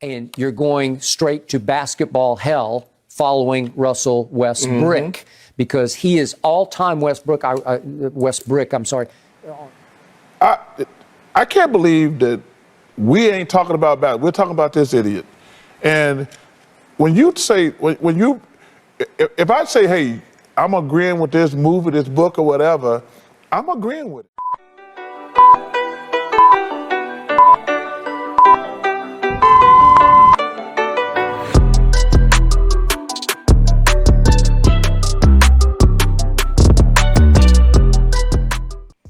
and you're going straight to basketball hell following Russell Westbrook because he is all-time Westbrook. I'm sorry. I can't believe that we ain't talking about that. We're talking about this idiot. And when you say, if I say, hey, I'm agreeing with this movie, this book, or whatever, I'm agreeing with it.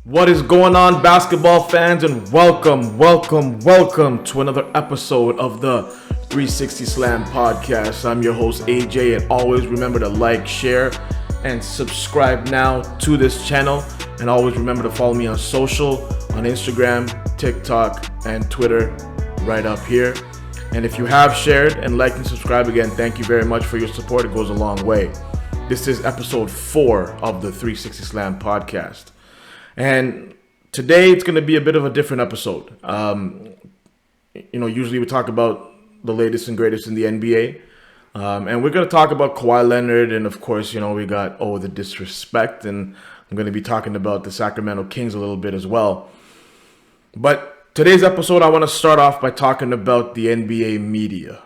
What is going on, basketball fans, and welcome to another episode of the 360 Slam podcast. I'm your host, AJ, and always remember to like, share, and subscribe now to this channel. And always remember to follow me on social, on Instagram, TikTok, and Twitter right up here. And if you have shared and liked and subscribed, again, thank you very much for your support. It goes a long way. This is episode 4 of the 360 Slam podcast. And today it's going to be a bit of a different episode. Usually we talk about the latest and greatest in the NBA. And we're going to talk about Kawhi Leonard. And of course, we got, the disrespect. And I'm going to be talking about the Sacramento Kings a little bit as well. But today's episode, I want to start off by talking about the NBA media.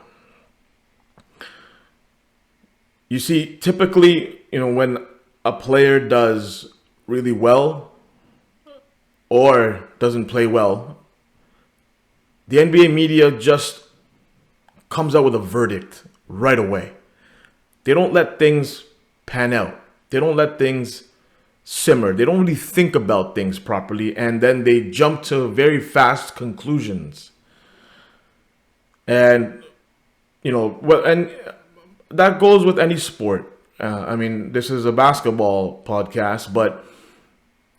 You see, typically, when a player does really well, or doesn't play well, the NBA media just comes out with a verdict right away. They don't let things pan out. They don't let things simmer. They don't really think about things properly, and then they jump to very fast conclusions. And, and that goes with any sport. This is a basketball podcast, but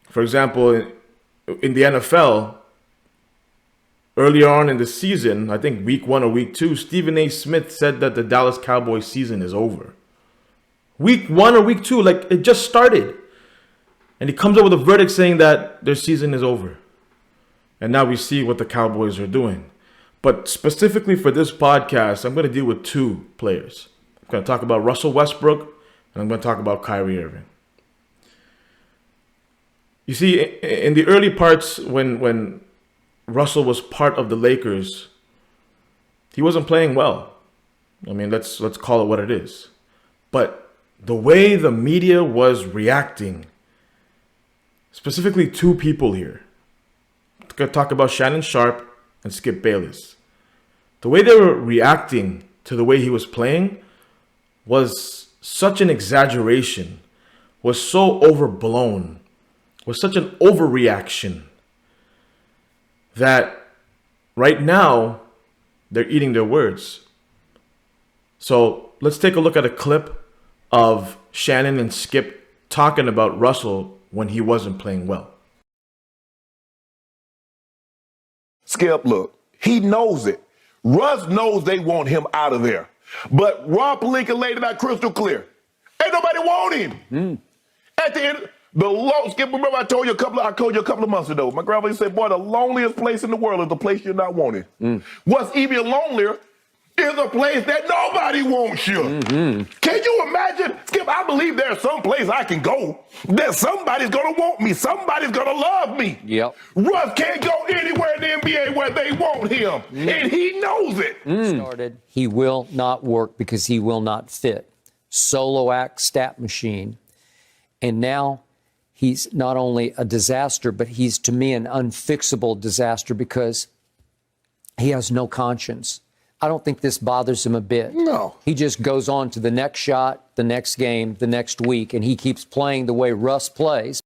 for example, in the NFL, earlier on in the season, I think week 1 or week 2, Stephen A. Smith said that the Dallas Cowboys season is over. Week 1 or week 2, it just started. And he comes up with a verdict saying that their season is over. And now we see what the Cowboys are doing. But specifically for this podcast, I'm going to deal with 2 players. I'm going to talk about Russell Westbrook, and I'm going to talk about Kyrie Irving. You see, in the early parts when Russell was part of the Lakers, he wasn't playing well. Let's call it what it is. But the way the media was reacting, specifically 2 people here, I'm going to talk about Shannon, Sharpe, and Skip Bayless. The way they were reacting to the way he was playing was such an exaggeration, was so overblown, was such an overreaction that right now they're eating their words. So let's take a look at a clip of Shannon and Skip talking about Russell when he wasn't playing well. Skip, look, he knows it. Russ knows they want him out of there. But Rob Pelinka laid it out crystal clear. Ain't nobody want him. At the end, Skip, remember I told you a couple of months ago. My grandmother said, boy, the loneliest place in the world is the place you're not wanted. What's even lonelier is a place that nobody wants you. Can you imagine, Skip, I believe there's some place I can go that somebody's going to want me. Somebody's going to love me. Yep. Russ can't go anywhere in the NBA where they want him, and he knows it. He will not work because he will not fit. Solo act, stat machine. And now he's not only a disaster, but he's, to me, an unfixable disaster because he has no conscience. I don't think this bothers him a bit. No. He just goes on to the next shot, the next game, the next week, and he keeps playing the way Russ plays.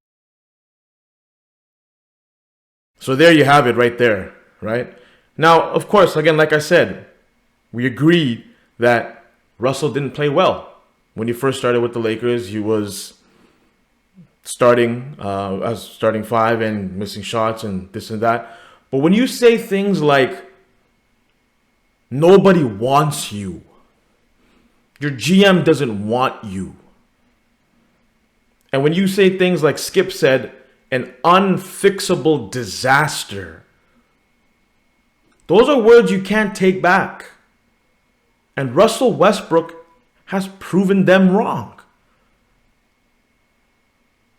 So there you have it right there, right? Now, of course, again, like I said, we agreed that Russell didn't play well. When he first started with the Lakers, he was starting as starting 5 and missing shots and this and that. But when you say things like, nobody wants you, your GM doesn't want you, and when you say things like Skip said, an unfixable disaster, those are words you can't take back. And Russell Westbrook has proven them wrong.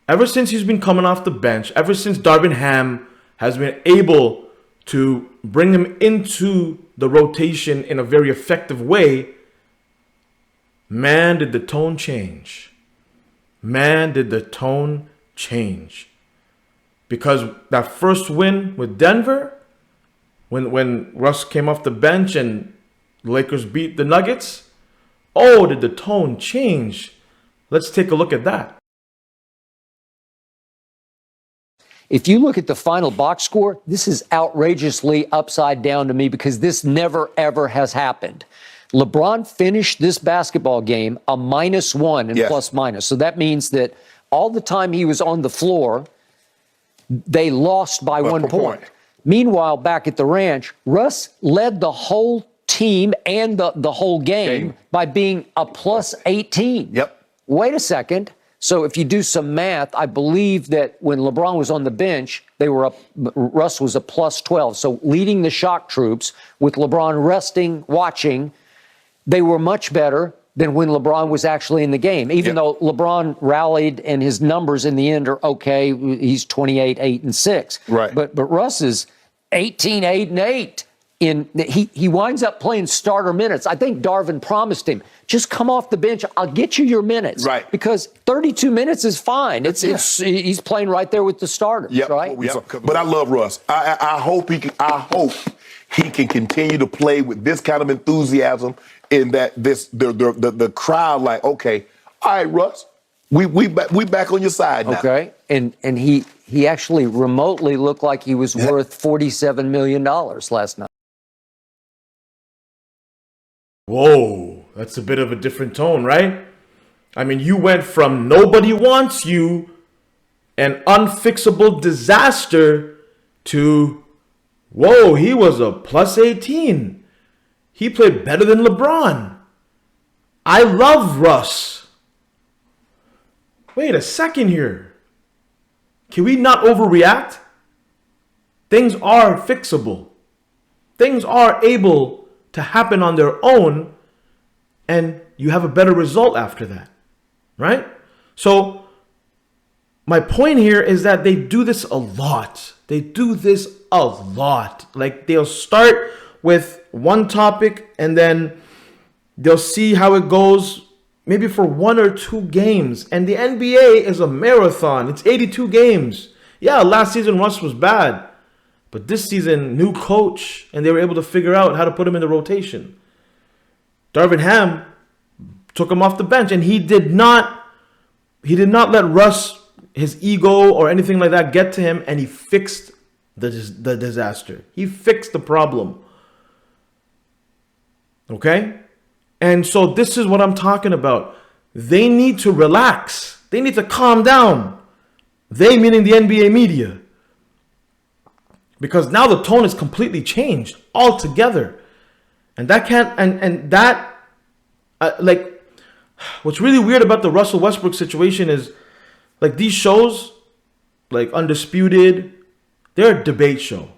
Ever since he's been coming off the bench, ever since Darvin Ham has been able to bring him into the rotation in a very effective way, man, did the tone change. Man, did the tone change. Because that first win with Denver, when Russ came off the bench and the Lakers beat the Nuggets, oh, did the tone change? Let's take a look at that. If you look at the final box score, this is outrageously upside down to me because this never, ever has happened. LeBron finished this basketball game a -1 in plus minus. So that means that all the time he was on the floor, they lost by 1 point. Meanwhile, back at the ranch, Russ led the whole team and the whole game by being a +18. Yep. Wait a second. So if you do some math, I believe that when LeBron was on the bench, Russ was a +12. So leading the shock troops with LeBron resting, watching, they were much better than when LeBron was actually in the game. Even though LeBron rallied and his numbers in the end are okay, he's 28, 8, and 6. Right. But Russ is 18, 8, and 8. He winds up playing starter minutes. I think Darvin promised him, just come off the bench. I'll get you your minutes. Right. Because 32 minutes is fine. He's playing right there with the starters. Yep. Right. But I love Russ. I hope he can continue to play with this kind of enthusiasm. In that the crowd like, okay, all right, Russ, we back on your side now. Okay, and he actually remotely looked like he was worth $47 million last night. Whoa, that's a bit of a different tone, right? I mean, you went from nobody wants you, an unfixable disaster, to, whoa, he was a +18. He played better than LeBron. I love Russ. Wait a second here. Can we not overreact? Things are fixable. Things are able to happen on their own, and you have a better result after that, right? So my point here is that they do this a lot. They do this a lot. Like, they'll start with one topic and then they'll see how it goes maybe for 1 or 2 games. And the NBA is a marathon. It's 82 games. Yeah, last season Russ was bad. But this season, new coach, and they were able to figure out how to put him in the rotation. Darvin Ham took him off the bench, and he did not let Russ, his ego or anything like that, get to him, and he fixed the disaster. He fixed the problem. Okay? And so this is what I'm talking about. They need to relax. They need to calm down. They, meaning the NBA media. Because now the tone is completely changed altogether. And that can't, and that, like, what's really weird about the Russell Westbrook situation is, like, these shows, like Undisputed, they're a debate show.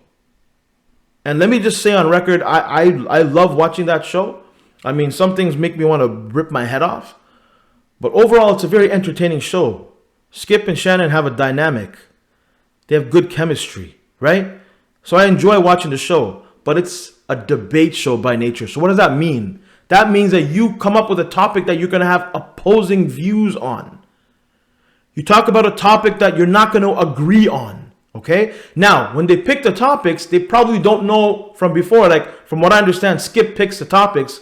And let me just say on record, I love watching that show. I mean, some things make me want to rip my head off. But overall, it's a very entertaining show. Skip and Shannon have a dynamic. They have good chemistry, right? So I enjoy watching the show. But it's a debate show by nature. So what does that mean? That means that you come up with a topic that you're going to have opposing views on. You talk about a topic that you're not going to agree on. Okay? Now, when they pick the topics, they probably don't know from before. Like, from what I understand, Skip picks the topics,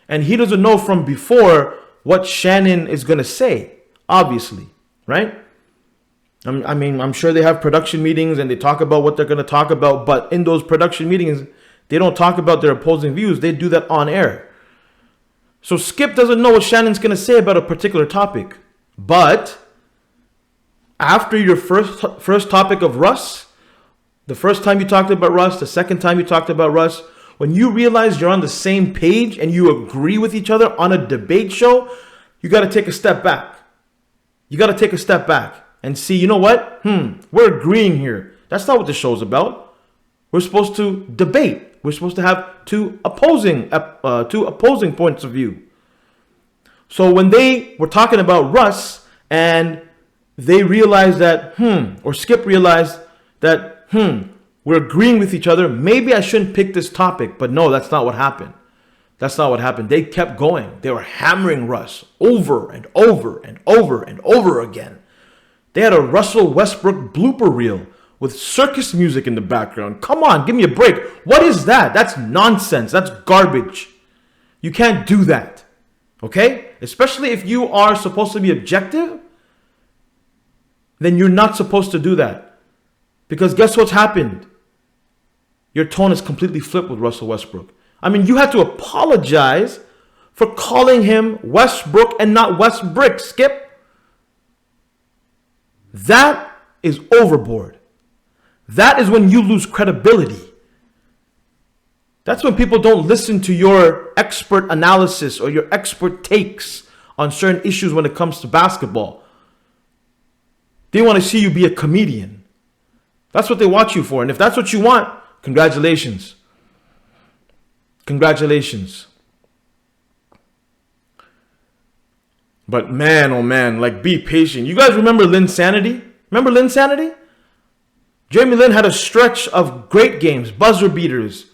and he doesn't know from before what Shannon is going to say, obviously, right? I mean, I'm sure they have production meetings and they talk about what they're going to talk about, but in those production meetings, they don't talk about their opposing views. They do that on air. So Skip doesn't know what Shannon's going to say about a particular topic, but after your first topic of Russ, the first time you talked about Russ, the second time you talked about Russ, when you realize you're on the same page and you agree with each other on a debate show, you got to take a step back. You got to take a step back and see, you know what? We're agreeing here. That's not what the show's about. We're supposed to debate. We're supposed to have two opposing points of view. So when they were talking about Russ and they realized that, or Skip realized that, we're agreeing with each other, maybe I shouldn't pick this topic. But no, that's not what happened. That's not what happened. They kept going. They were hammering Russ over and over and over and over again. They had a Russell Westbrook blooper reel with circus music in the background. Come on, give me a break. What is that? That's nonsense. That's garbage. You can't do that. Okay? Especially if you are supposed to be objective, then you're not supposed to do that. Because guess what's happened? Your tone is completely flipped with Russell Westbrook. I mean, you had to apologize for calling him Westbrook and not Westbrick, Skip. That is overboard. That is when you lose credibility. That's when people don't listen to your expert analysis or your expert takes on certain issues when it comes to basketball. They want to see you be a comedian. That's what they watch you for. And if that's what you want, congratulations. Congratulations. But man, oh man, like, be patient. You guys remember Linsanity? Remember Linsanity? Jeremy Lin had a stretch of great games, buzzer beaters.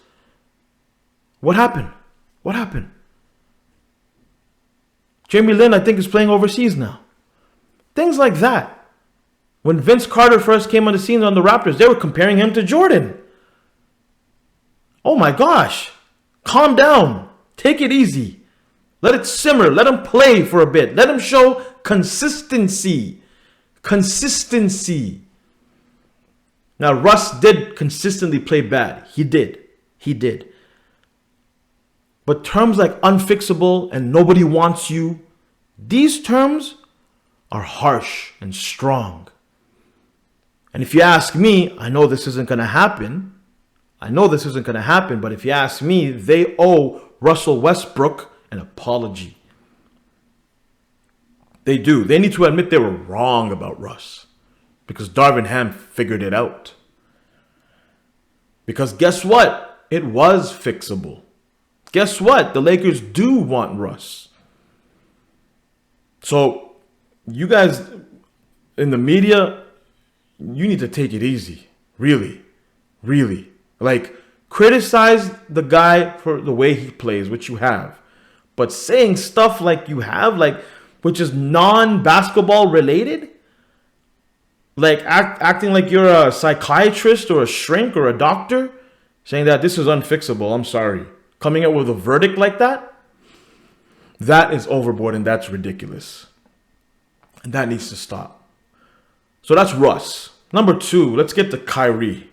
What happened? What happened? Jeremy Lin, I think, is playing overseas now. Things like that. When Vince Carter first came on the scene on the Raptors, they were comparing him to Jordan. Oh my gosh. Calm down. Take it easy. Let it simmer. Let him play for a bit. Let him show consistency. Consistency. Now, Russ did consistently play bad. He did. He did. But terms like unfixable and nobody wants you, these terms are harsh and strong. And if you ask me, I know this isn't going to happen. But if you ask me, they owe Russell Westbrook an apology. They do. They need to admit they were wrong about Russ. Because Darvin Ham figured it out. Because guess what? It was fixable. Guess what? The Lakers do want Russ. So, you guys in the media, you need to take it easy. Really. Really. Like, criticize the guy for the way he plays, which you have. But saying stuff like you have, like, which is non-basketball related, like acting like you're a psychiatrist or a shrink or a doctor, saying that this is unfixable, I'm sorry. Coming up with a verdict like that, that is overboard and that's ridiculous. And that needs to stop. So that's Russ. Number 2, let's get to Kyrie.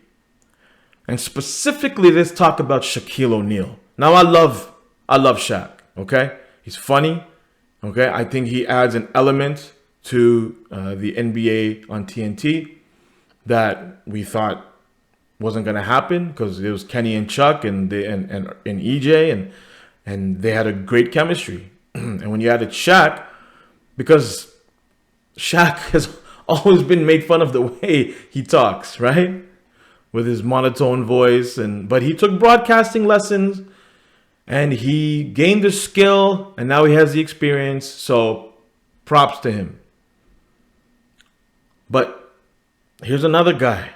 And specifically, let's talk about Shaquille O'Neal. Now, I love Shaq, okay? He's funny, okay? I think he adds an element to the NBA on TNT that we thought wasn't going to happen because it was Kenny and Chuck and EJ, and they had a great chemistry. And when you added Shaq, because Shaq has always been made fun of the way he talks, right? With his monotone voice, but he took broadcasting lessons and he gained the skill and now he has the experience. So props to him. But here's another guy.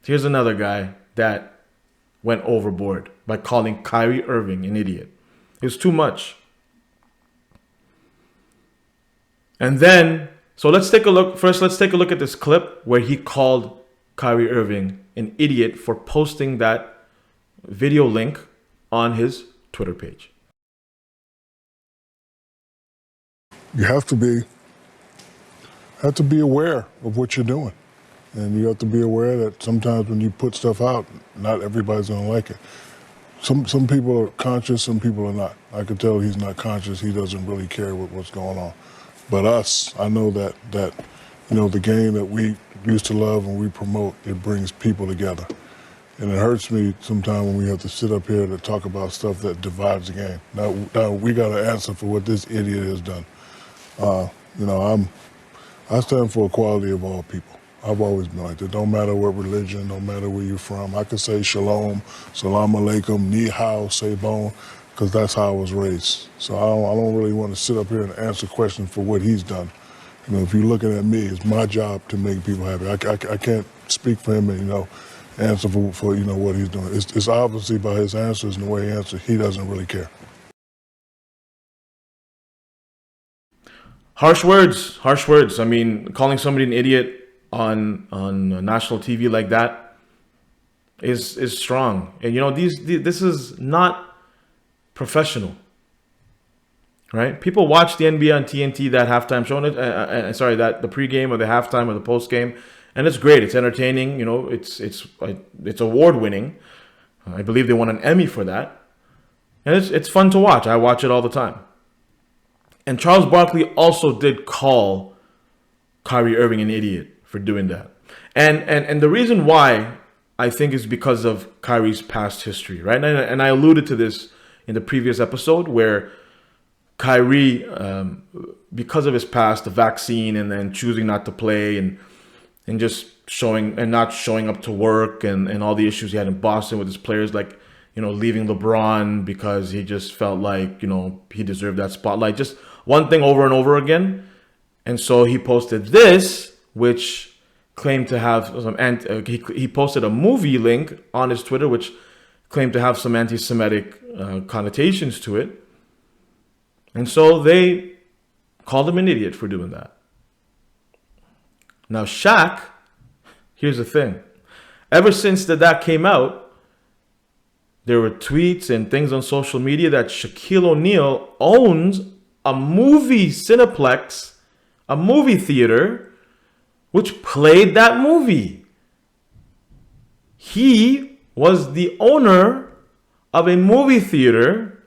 Here's another guy that went overboard by calling Kyrie Irving an idiot. It was too much. And then, so let's take a look. First, let's take a look at this clip where he called Kyrie Irving an idiot for posting that video link on his Twitter page. You have to be aware of what you're doing. And you have to be aware that sometimes when you put stuff out, not everybody's going to like it. Some people are conscious, some people are not. I could tell he's not conscious. He doesn't really care what's going on. But us, I know that the game that we used to love and we promote, it brings people together. And it hurts me sometimes when we have to sit up here to talk about stuff that divides the game. Now we got to answer for what this idiot has done. I stand for equality of all people. I've always been like that. Don't matter what religion, no matter where you're from. I could say shalom, salam alaikum, ni hao, say bon, because that's how I was raised. So I don't really want to sit up here and answer questions for what he's done. You know, if you're looking at me, it's my job to make people happy. I can't speak for him and, you know, answer for you know, what he's doing. It's obviously by his answers and the way he answers, he doesn't really care. Harsh words, harsh words. I mean, calling somebody an idiot on national TV like that is strong. And you know, this is not professional, right? People watch the NBA on TNT, that halftime show, that the pregame or the halftime or the postgame, and it's great. It's entertaining. You know, it's award winning. I believe they won an Emmy for that, and it's fun to watch. I watch it all the time. And Charles Barkley also did call Kyrie Irving an idiot for doing that. And the reason why I think is because of Kyrie's past history, right? And I alluded to this in the previous episode where Kyrie, because of his past, the vaccine and then choosing not to play and just not showing up to work and all the issues he had in Boston with his players, like, you know, leaving LeBron because he just felt like, you know, he deserved that spotlight. Just one thing over and over again. And so he posted this, which claimed to have some, he posted a movie link on his Twitter, which claimed to have some anti-Semitic connotations to it. And so they called him an idiot for doing that. Now, Shaq, here's the thing. Ever since that came out, there were tweets and things on social media that Shaquille O'Neal owns a movie Cineplex, a movie theater, which played that movie. He was the owner of a movie theater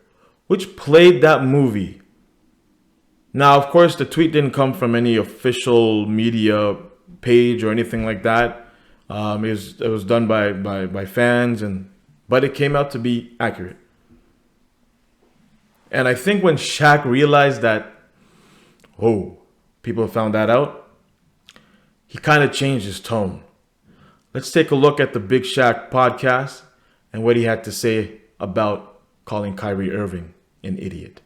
which played that movie. Now, of course, the tweet didn't come from any official media page or anything like that. It was done by fans, but it came out to be accurate. And I think when Shaq realized that, people found that out, he kind of changed his tone. Let's take a look at the Big Shaq podcast and what he had to say about calling Kyrie Irving an idiot.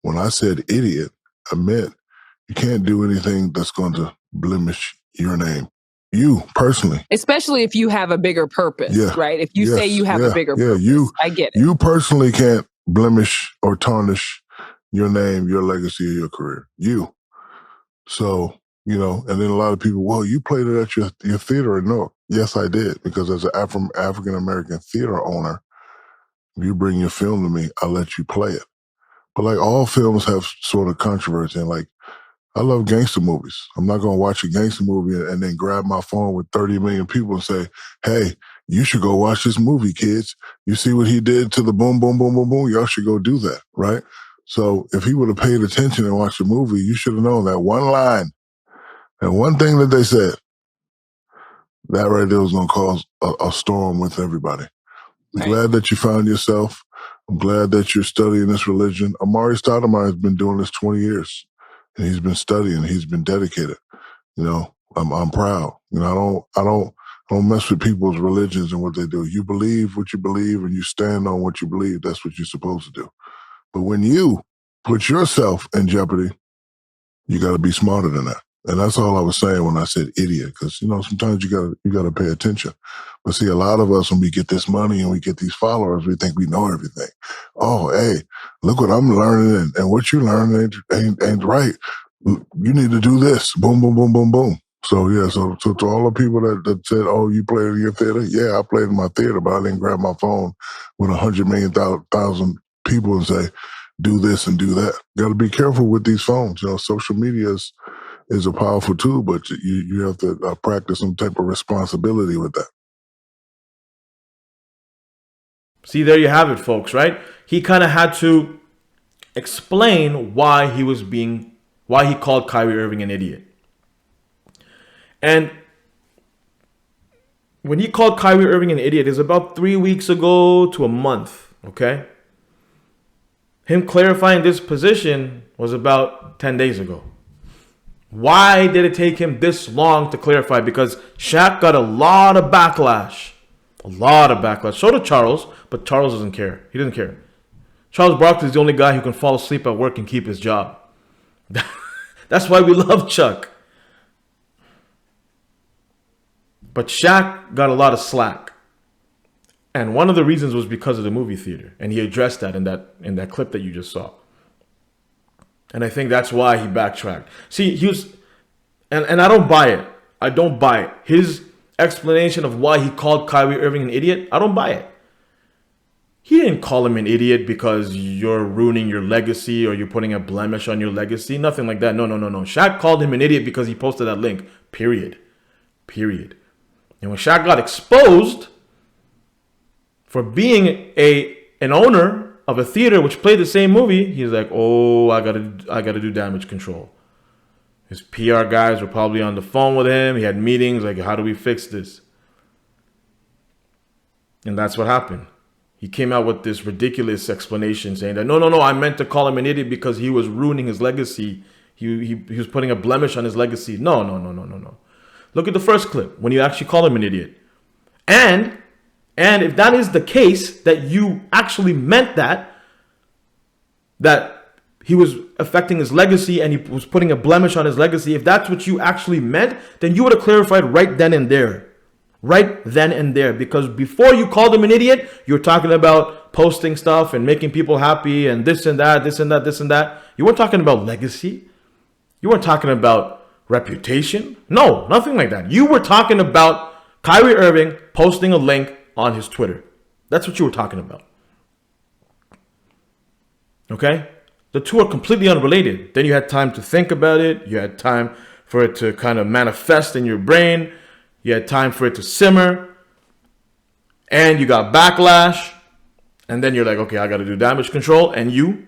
When I said idiot, I meant you can't do anything that's going to blemish your name. You personally. Especially if you have a bigger purpose, right? If you say you have a bigger purpose, I get it. You personally can't blemish or tarnish your name, your legacy, or your career. You. So, you know, and then a lot of people, well, you played it at your theater in Newark. Yes, I did, because as an African-American theater owner, if you bring your film to me, I'll let you play it. But like all films have sort of controversy, and like, I love gangster movies. I'm not going to watch a gangster movie and then grab my phone with 30 million people and say, hey, you should go watch this movie, kids. You see what he did to the boom, boom, boom, boom, boom? Y'all should go do that, right? So if he would have paid attention and watched the movie, you should have known that one line, and one thing that they said, that right there was going to cause a storm with everybody. I'm glad that you found yourself. I'm glad that you're studying this religion. Amari Stoudemire has been doing this 20 years. And he's been studying. He's been dedicated. You know, I'm proud. You know, I don't mess with people's religions and what they do. You believe what you believe, and you stand on what you believe. That's what you're supposed to do. But when you put yourself in jeopardy, you got to be smarter than that. And that's all I was saying when I said idiot, because, you know, sometimes you got to pay attention. But see, a lot of us, when we get this money and we get these followers, we think we know everything. Oh, hey, look what I'm learning, and what you learn ain't right. You need to do this. Boom, boom, boom, boom, boom. So, yeah, so to all the people that said, oh, you played in your theater? Yeah, I played in my theater, but I didn't grab my phone with 100 million thousand people and say, do this and do that. Got to be careful with these phones. You know, social media is a powerful tool, but you have to practice some type of responsibility with that. See, there you have it, folks, right? He kind of had to explain why he called Kyrie Irving an idiot. And when he called Kyrie Irving an idiot, is about 3 weeks ago to a month, okay? Him clarifying this position was about 10 days ago. Why did it take him this long to clarify? Because Shaq got a lot of backlash. A lot of backlash. So did Charles, but Charles doesn't care. He doesn't care. Charles Barkley is the only guy who can fall asleep at work and keep his job. That's why we love Chuck. But Shaq got a lot of slack. And one of the reasons was because of the movie theater. And he addressed that in that clip that you just saw. And I think that's why he backtracked. See, he was, and I don't buy it. I don't buy it. His explanation of why he called Kyrie Irving an idiot, I don't buy it. He didn't call him an idiot because you're ruining your legacy or you're putting a blemish on your legacy. Nothing like that. No. Shaq called him an idiot because he posted that link. Period. And when Shaq got exposed for being an owner of a theater which played the same movie, he's like, oh, I gotta do damage control. His PR guys were probably on the phone with him. He had meetings like, how do we fix this? And that's what happened. He came out with this ridiculous explanation saying that, no, I meant to call him an idiot because he was ruining his legacy. He was putting a blemish on his legacy. No. Look at the first clip when you actually call him an idiot. And if that is the case, that you actually meant that he was affecting his legacy and he was putting a blemish on his legacy, if that's what you actually meant, then you would have clarified right then and there. Right then and there. Because before you called him an idiot, you were talking about posting stuff and making people happy and this and that. You weren't talking about legacy. You weren't talking about reputation. No, nothing like that. You were talking about Kyrie Irving posting a link on his Twitter. That's what you were talking about. Okay? The two are completely unrelated. Then you had time to think about it. You had time for it to kind of manifest in your brain. You had time for it to simmer. And you got backlash. And then you're like, okay, I got to do damage control. And you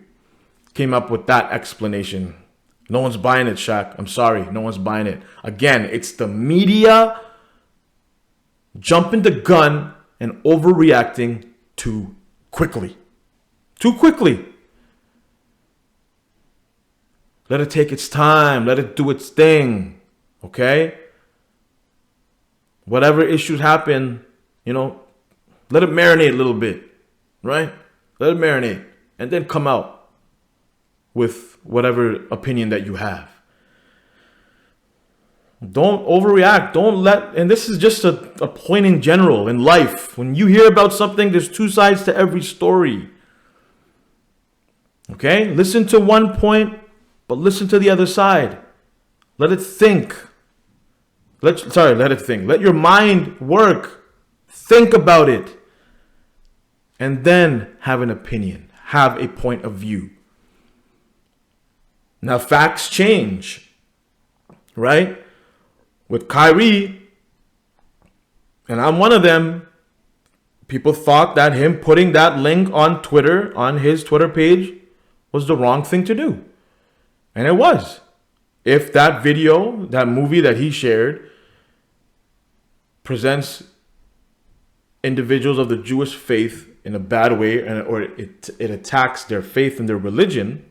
came up with that explanation. No one's buying it, Shaq. I'm sorry. No one's buying it. Again, it's the media jumping the gun and overreacting too quickly. Too quickly. Let it take its time. Let it do its thing. Okay? Whatever issues happen, let it marinate a little bit. Right? Let it marinate. And then come out with whatever opinion that you have. Don't overreact. And this is just a point in general in life. When you hear about something, there's two sides to every story. Okay? Listen to one point, but listen to the other side. Let it think. Let it think. Let your mind work. Think about it. And then have an opinion. Have a point of view. Now, facts change. Right? With Kyrie, and I'm one of them, people thought that him putting that link on Twitter, on his Twitter page, was the wrong thing to do. And it was. If that video, that movie that he shared, presents individuals of the Jewish faith in a bad way, or it attacks their faith and their religion,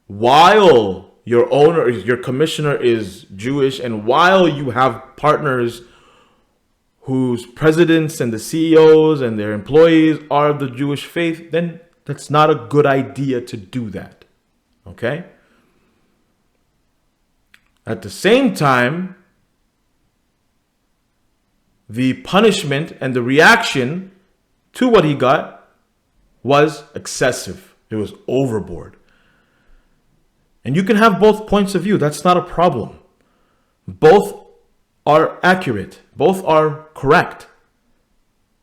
while your owner, your commissioner is Jewish, and while you have partners whose presidents and the CEOs and their employees are of the Jewish faith, then that's not a good idea to do that. Okay? At the same time, the punishment and the reaction to what he got was excessive. It was overboard. And you can have both points of view. That's not a problem. Both are accurate. Both are correct.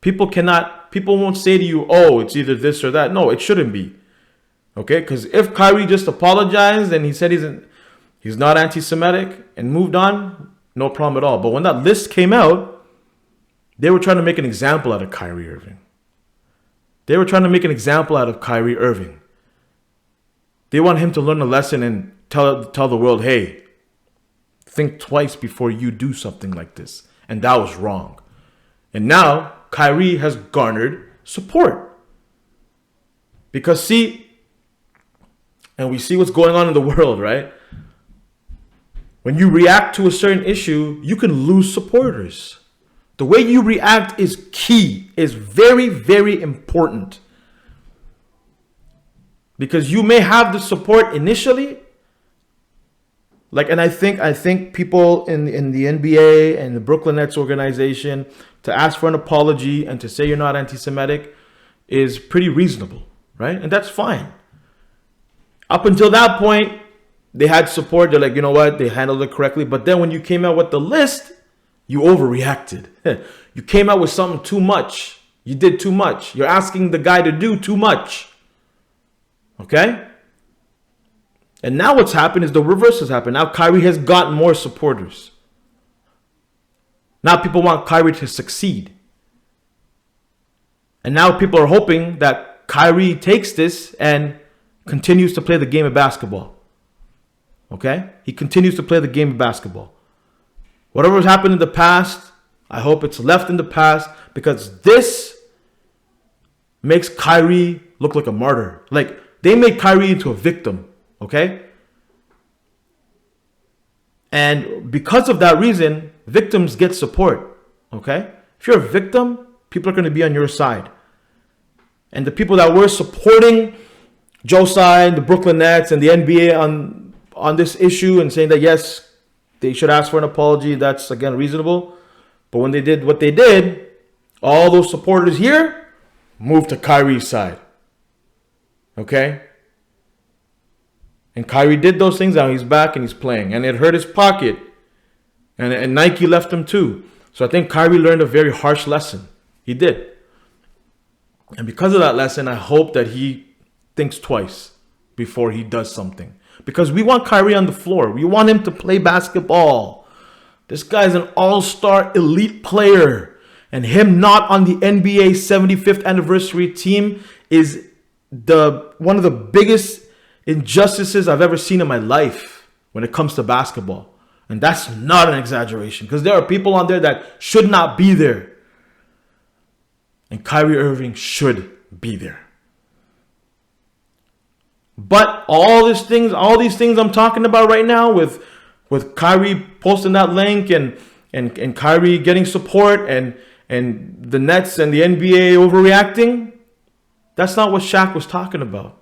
People won't say to you, oh, it's either this or that. No, it shouldn't be. Okay? Because if Kyrie just apologized and he said he's not anti-Semitic and moved on, no problem at all. But when that list came out, they were trying to make an example out of Kyrie Irving. They were trying to make an example out of Kyrie Irving. They want him to learn a lesson and tell the world, hey, think twice before you do something like this. And that was wrong. And now Kyrie has garnered support. Because and we see what's going on in the world, right? when you react to a certain issue, you can lose supporters. The way you react is key, is very, very important. Because you may have the support initially, and I think people in the NBA and the Brooklyn Nets organization, to ask for an apology and to say you're not anti-Semitic is pretty reasonable, right? And that's fine. Up until that point, they had support. They're like, you know what? They handled it correctly. But then when you came out with the list, you overreacted. You came out with something too much. You did too much. You're asking the guy to do too much. Okay? And now what's happened is the reverse has happened. Now Kyrie has gotten more supporters. Now people want Kyrie to succeed. And now people are hoping that Kyrie takes this and continues to play the game of basketball. Okay? He continues to play the game of basketball. Whatever has happened in the past, I hope it's left in the past, because this makes Kyrie look like a martyr. Like, they made Kyrie into a victim. Okay? And because of that reason, victims get support. Okay? If you're a victim, people are going to be on your side. And the people that were supporting Joe's side, the Brooklyn Nets, and the NBA on this issue and saying that, yes, they should ask for an apology, that's, again, reasonable. But when they did what they did, all those supporters here moved to Kyrie's side. Okay? And Kyrie did those things. Now he's back and he's playing. And it hurt his pocket. And Nike left him too. So I think Kyrie learned a very harsh lesson. He did. And because of that lesson, I hope that he thinks twice before he does something. Because we want Kyrie on the floor. We want him to play basketball. This guy's an all-star elite player. And him not on the NBA 75th anniversary team is one of the biggest injustices I've ever seen in my life when it comes to basketball. And that's not an exaggeration, because there are people on there that should not be there. And Kyrie Irving should be there. But all these things I'm talking about right now with Kyrie posting that link and Kyrie getting support and the Nets and the NBA overreacting, that's not what Shaq was talking about.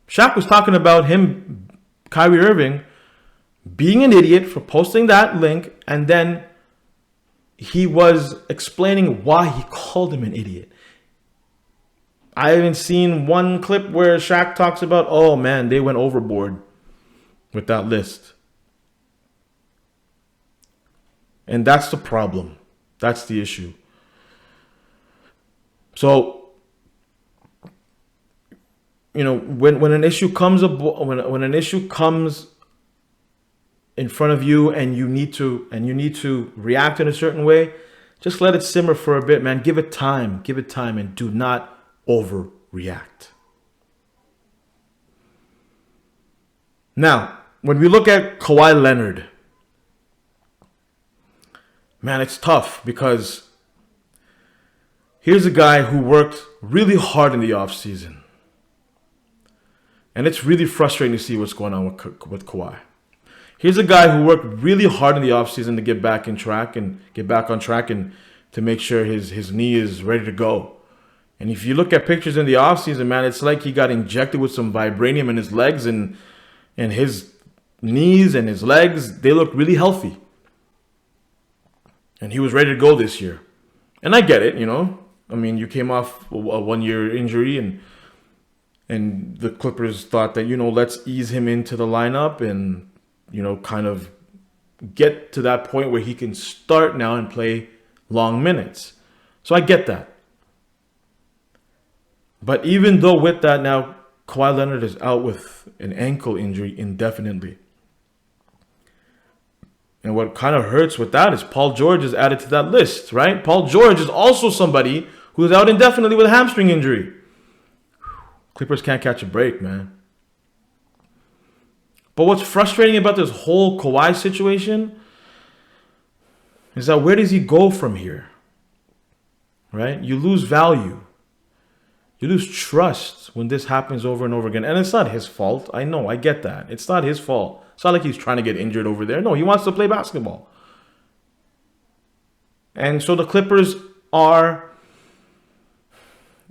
Shaq was talking about Kyrie Irving, being an idiot for posting that link, and then he was explaining why he called him an idiot. I haven't seen one clip where Shaq talks about, oh man, they went overboard with that list. And that's the problem. That's the issue. So, you know, when an issue comes up, when an issue comes in front of you and you need to react in a certain way, just let it simmer for a bit, man. Give it time, and do not overreact. Now, when we look at Kawhi Leonard, man, it's tough because here's a guy who worked really hard in the offseason. And it's really frustrating to see what's going on with Kawhi. Here's a guy who worked really hard in the offseason to get back on track and to make sure his knee is ready to go. And if you look at pictures in the offseason, man, it's like he got injected with some vibranium in his legs, and his knees and his legs, they look really healthy. And he was ready to go this year. And I get it, you know. I mean, you came off a 1-year injury, and the Clippers thought that, you know, let's ease him into the lineup and, you know, kind of get to that point where he can start now and play long minutes. So I get that. But even though with that now, Kawhi Leonard is out with an ankle injury indefinitely. And what kind of hurts with that is Paul George is added to that list, right? Paul George is also somebody who is out indefinitely with a hamstring injury. Clippers can't catch a break, man. But what's frustrating about this whole Kawhi situation is that where does he go from here? Right? You lose value. You lose trust when this happens over and over again. And it's not his fault. I know, I get that. It's not his fault It's not like he's trying to get injured over there. No, he wants to play basketball. And so the Clippers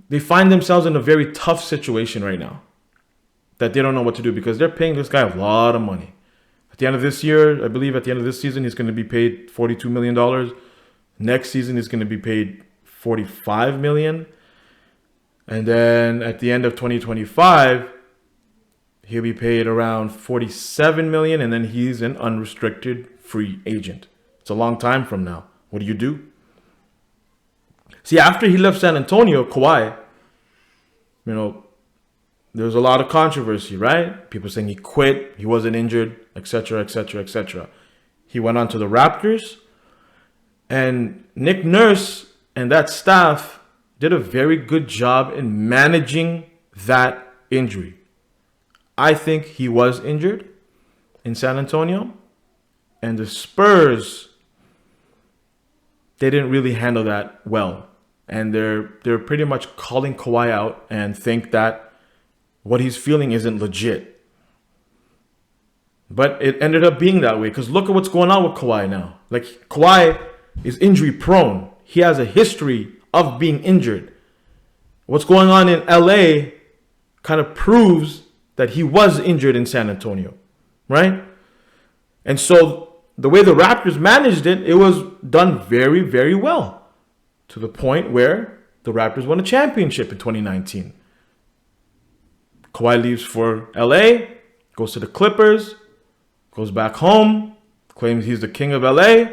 they find themselves in a very tough situation right now that they don't know what to do because they're paying this guy a lot of money. At the end of this year, I believe at the end of this season, he's going to be paid $42 million. Next season, he's going to be paid $45 million. And then at the end of 2025, he'll be paid around $47 million, and then he's an unrestricted free agent. It's a long time from now. What do? See, after he left San Antonio, Kawhi, there was a lot of controversy, right? People saying he quit, he wasn't injured, etc., etc., etc. He went on to the Raptors, and Nick Nurse and that staff did a very good job in managing that injury. I think he was injured in San Antonio, and the Spurs, they didn't really handle that well. And they're pretty much calling Kawhi out and think that what he's feeling isn't legit. But it ended up being that way because look at what's going on with Kawhi now. Like, Kawhi is injury prone. He has a history of being injured. What's going on in LA kind of proves that he was injured in San Antonio, right? And so the way the Raptors managed it, it was done very, very well. To the point where the Raptors won a championship in 2019. Kawhi leaves for LA, goes to the Clippers, goes back home, claims he's the king of LA,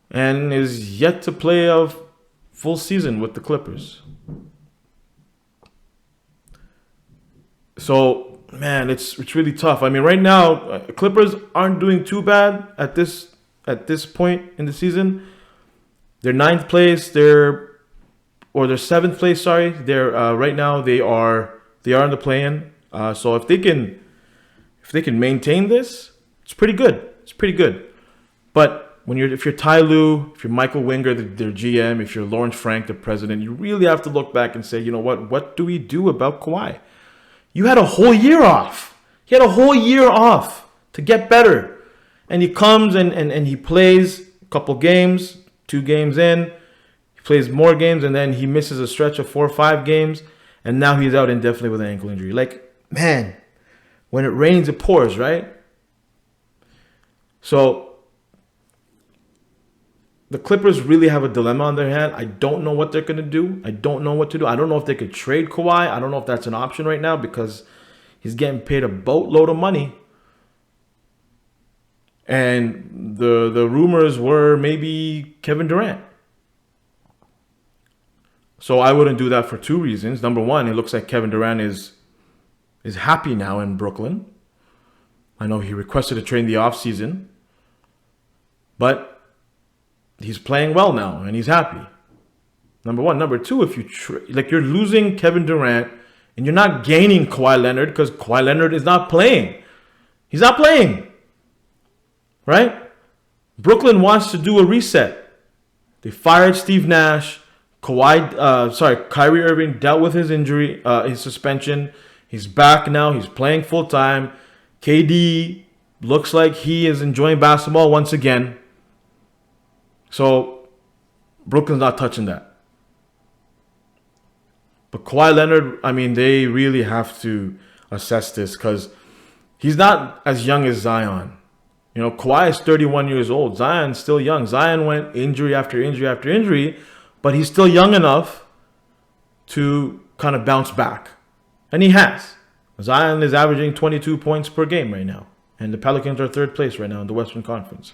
and is yet to play a full season with the Clippers. So, man, it's really tough. I mean, right now, Clippers aren't doing too bad at this point in the season. They're 9th place. They're 7th place. Sorry. They're right now. They are in the play-in. So if they can maintain this, it's pretty good. It's pretty good. But if you're Ty Lue, if you're Michael Winger, their GM, if you're Lawrence Frank, the president, you really have to look back and say, you know what? What do we do about Kawhi? You had a whole year off. He had a whole year off to get better, and he comes and he plays a couple games. 2 games in, he plays more games, and then he misses a stretch of 4 or 5 games, and now he's out indefinitely with an ankle injury. Like, man, when it rains, it pours, right? So the Clippers really have a dilemma on their hand. I don't know what they're going to do. I don't know what to do. I don't know if they could trade Kawhi. I don't know if that's an option right now because he's getting paid a boatload of money. And the rumors were maybe Kevin Durant. So I wouldn't do that for 2 reasons. Number one, it looks like Kevin Durant is happy now in Brooklyn. I know he requested a trade in the offseason. But he's playing well now and he's happy. Number one. Number two, if you're losing Kevin Durant and you're not gaining Kawhi Leonard because Kawhi Leonard is not playing. He's not playing. Right? Brooklyn wants to do a reset. They fired Steve Nash. Kyrie Irving dealt with his injury, his suspension. He's back now. He's playing full time. KD looks like he is enjoying basketball once again. So Brooklyn's not touching that. But Kawhi Leonard, I mean, they really have to assess this because he's not as young as Zion. Kawhi is 31 years old. Zion's still young. Zion went injury after injury after injury, but he's still young enough to kind of bounce back. And he has. Zion is averaging 22 points per game right now. And the Pelicans are 3rd place right now in the Western Conference.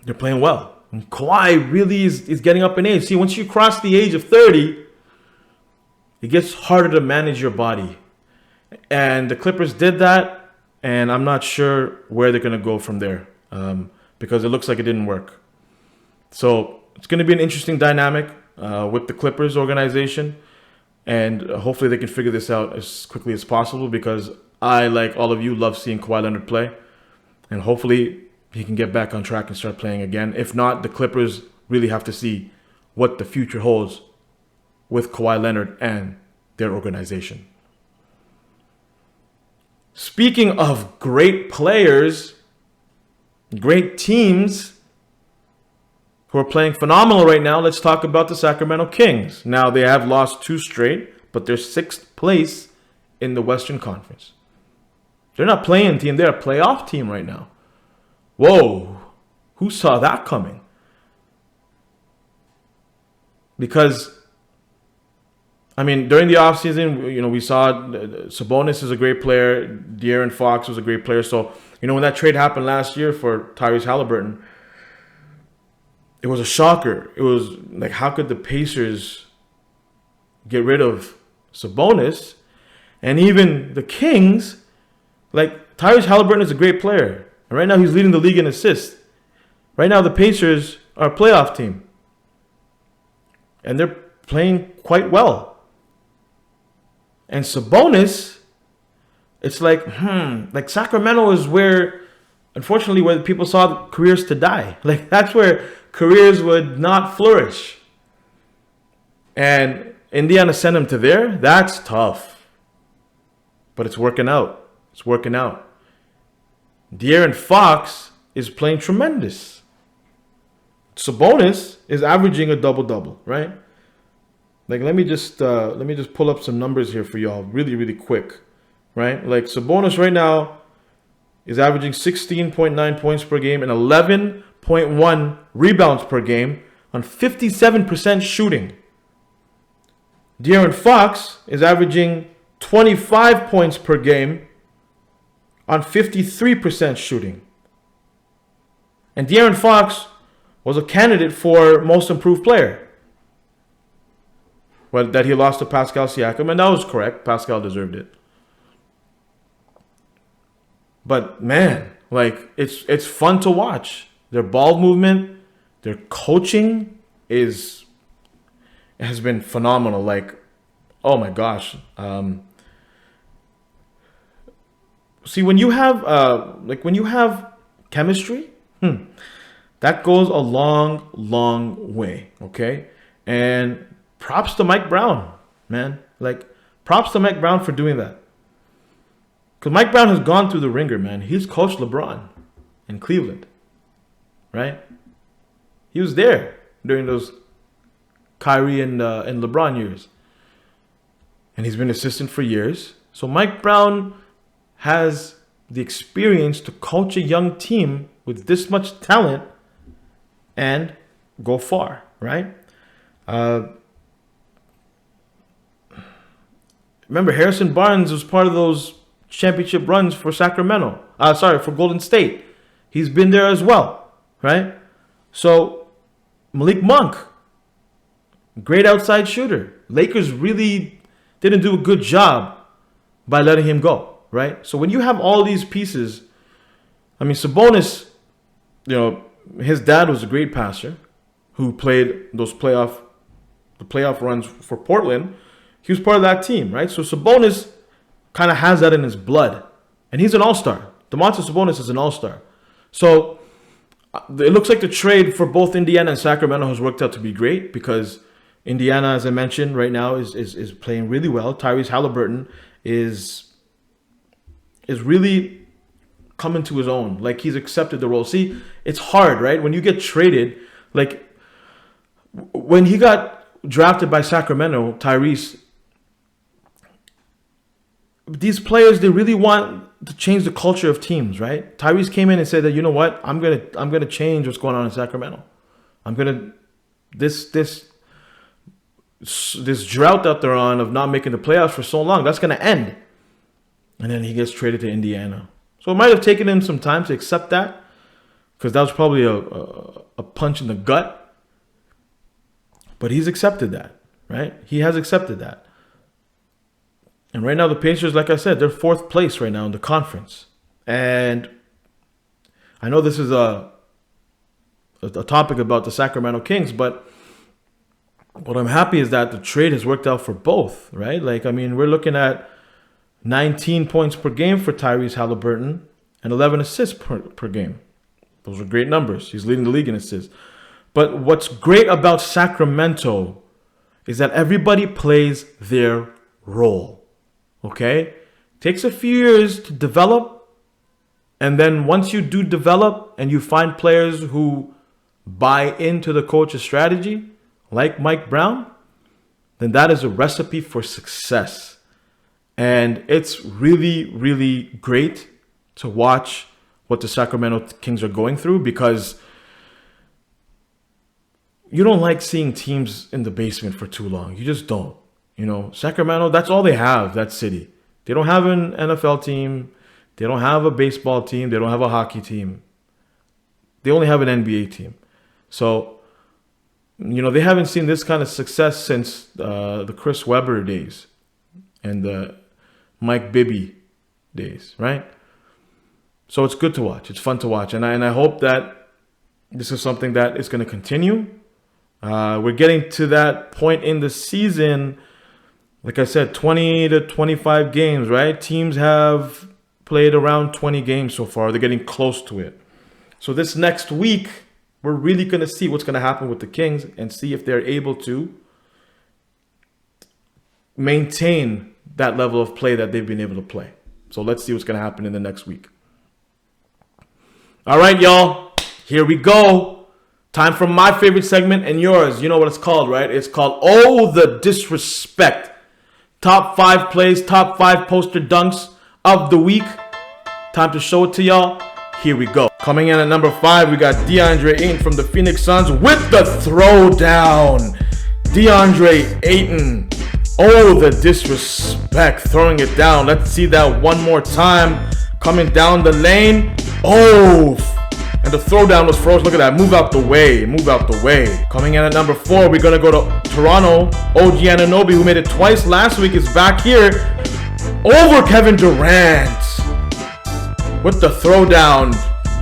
They're playing well. And Kawhi really is getting up in age. See, once you cross the age of 30, it gets harder to manage your body. And the Clippers did that. And I'm not sure where they're going to go from there because it looks like it didn't work. So it's going to be an interesting dynamic with the Clippers organization. And hopefully they can figure this out as quickly as possible because I, like all of you, love seeing Kawhi Leonard play. And hopefully he can get back on track and start playing again. If not, the Clippers really have to see what the future holds with Kawhi Leonard and their organization. speaking of great players, great teams who are playing phenomenal right now, let's talk about the Sacramento Kings. Now, they have lost 2 straight, but they're 6th place in the Western Conference. They're not playing team, they're a playoff team right now. Whoa, who saw that coming? Because, I mean, during the offseason, you know, we saw Sabonis is a great player. De'Aaron Fox was a great player. So, you know, when that trade happened last year for Tyrese Halliburton, it was a shocker. It was like, how could the Pacers get rid of Sabonis? And even the Kings, like, Tyrese Halliburton is a great player. And right now he's leading the league in assists. Right now the Pacers are a playoff team. And they're playing quite well. And Sabonis, it's like Sacramento is where, unfortunately, where people saw careers to die. Like, that's where careers would not flourish. And Indiana sent him to there. That's tough. But it's working out. It's working out. De'Aaron Fox is playing tremendous. Sabonis is averaging a double-double, right? Like, let me just pull up some numbers here for y'all really, really quick, right? Like, Sabonis right now is averaging 16.9 points per game and 11.1 rebounds per game on 57% shooting. De'Aaron Fox is averaging 25 points per game on 53% shooting. And De'Aaron Fox was a candidate for most improved player. Well, that he lost to Pascal Siakam, and that was correct. Pascal deserved it. But man, like, it's fun to watch. Their ball movement, their coaching has been phenomenal. Like, oh my gosh. See, when you have chemistry, that goes a long, long way. Okay, and props to Mike Brown, man. Like, props to Mike Brown for doing that. Because Mike Brown has gone through the ringer, man. He's coached LeBron in Cleveland, right? He was there during those Kyrie and LeBron years. And he's been assistant for years. So Mike Brown has the experience to coach a young team with this much talent and go far, right? Remember, Harrison Barnes was part of those championship runs for Sacramento. For Golden State. He's been there as well, right? So, Malik Monk, great outside shooter. Lakers really didn't do a good job by letting him go, right? So when you have all these pieces, I mean, Sabonis, you know, his dad was a great passer who played those playoff runs for Portland. He was part of that team, right? So Sabonis kind of has that in his blood. And he's an all-star. Domantas Sabonis is an all-star. So it looks like the trade for both Indiana and Sacramento has worked out to be great because Indiana, as I mentioned, right now is playing really well. Tyrese Halliburton is really coming to his own. Like, he's accepted the role. See, it's hard, right? When you get traded, like when he got drafted by Sacramento, Tyrese, these players, they really want to change the culture of teams, right? Tyrese came in and said that, you know what, I'm gonna change what's going on in Sacramento. I'm gonna this drought that they're on of not making the playoffs for so long, that's gonna end. And then he gets traded to Indiana. So it might have taken him some time to accept that, because that was probably a punch in the gut. But he's accepted that, right? He has accepted that. And right now the Pacers, like I said, they're 4th place right now in the conference. And I know this is a topic about the Sacramento Kings, but what I'm happy is that the trade has worked out for both, right? Like, I mean, we're looking at 19 points per game for Tyrese Halliburton and 11 assists per game. Those are great numbers. He's leading the league in assists. But what's great about Sacramento is that everybody plays their role. Okay? Takes a few years to develop. And then once you do develop and you find players who buy into the coach's strategy, like Mike Brown, then that is a recipe for success. And it's really, really great to watch what the Sacramento Kings are going through, because you don't like seeing teams in the basement for too long. You just don't. You know, Sacramento, that's all they have, that city. They don't have an NFL team. They don't have a baseball team. They don't have a hockey team. They only have an NBA team. So, you know, they haven't seen this kind of success since the Chris Webber days and the Mike Bibby days, right? So it's good to watch. It's fun to watch. And I hope that this is something that is going to continue. We're getting to that point in the season, like I said, 20 to 25 games, right? Teams have played around 20 games so far. They're getting close to it. So this next week, we're really going to see what's going to happen with the Kings and see if they're able to maintain that level of play that they've been able to play. So let's see what's going to happen in the next week. All right, y'all. Here we go. Time for my favorite segment and yours. You know what it's called, right? It's called Oh, the Disrespect. Top 5 plays, top 5 poster dunks of the week. Time to show it to y'all. Here we go. Coming in at number 5, we got DeAndre Ayton from the Phoenix Suns with the throwdown. DeAndre Ayton. Oh, the disrespect. Throwing it down. Let's see that one more time. Coming down the lane. Oh, and the throwdown was froze. Look at that. Move out the way. Move out the way. Coming in at number 4, we're going to go to Toronto. OG Anunoby, who made it twice last week, is back here over Kevin Durant with the throwdown.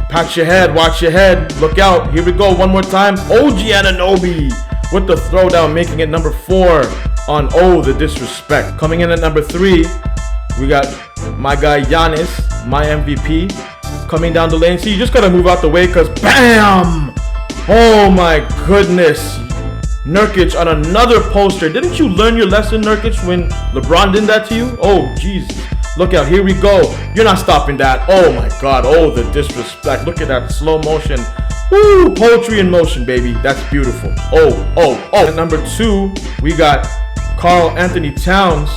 Pat your head. Watch your head. Look out. Here we go. One more time. OG Anunoby with the throwdown, making it number 4 on Oh, the Disrespect. Coming in at number 3, we got my guy Giannis, my MVP, coming down the lane. See, you just got to move out the way because BAM! Oh my goodness. Nurkic on another poster. Didn't you learn your lesson, Nurkic, when LeBron did that to you? Oh, Jesus. Look out. Here we go. You're not stopping that. Oh my God. Oh, the disrespect. Look at that slow motion. Woo! Poetry in motion, baby. That's beautiful. Oh. At number 2, we got Karl Anthony Towns.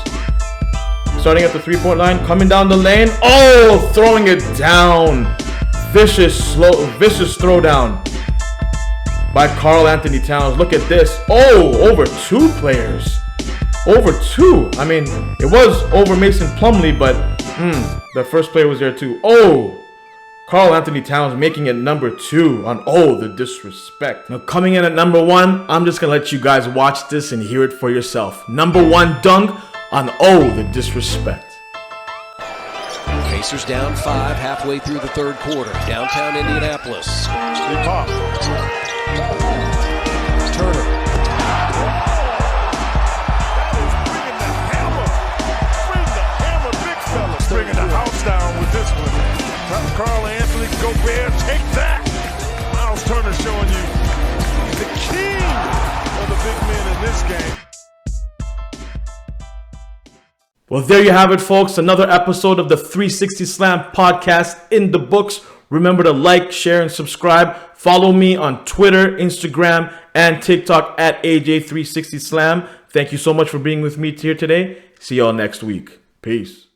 Starting at the 3-point line, coming down the lane. Oh, throwing it down. Vicious throwdown by Karl Anthony Towns. Look at this. Oh, over 2 players. Over 2. I mean, it was over Mason Plumlee, but the first player was there too. Oh, Karl Anthony Towns making it number 2 on Oh, the Disrespect. Now coming in at number 1, I'm just going to let you guys watch this and hear it for yourself. Number 1 dunk on Oh, the Disrespect. Pacers down 5 halfway through the third quarter. Downtown Indianapolis. Turner. Bringing the house down with this one. Karl Anthony, Gobert, take that. Miles Turner showing you the king of the big men in this game. Well, there you have it, folks. Another episode of the 360 Slam podcast in the books. Remember to like, share, and subscribe. Follow me on Twitter, Instagram, and TikTok at AJ360Slam. Thank you so much for being with me here today. See y'all next week. Peace.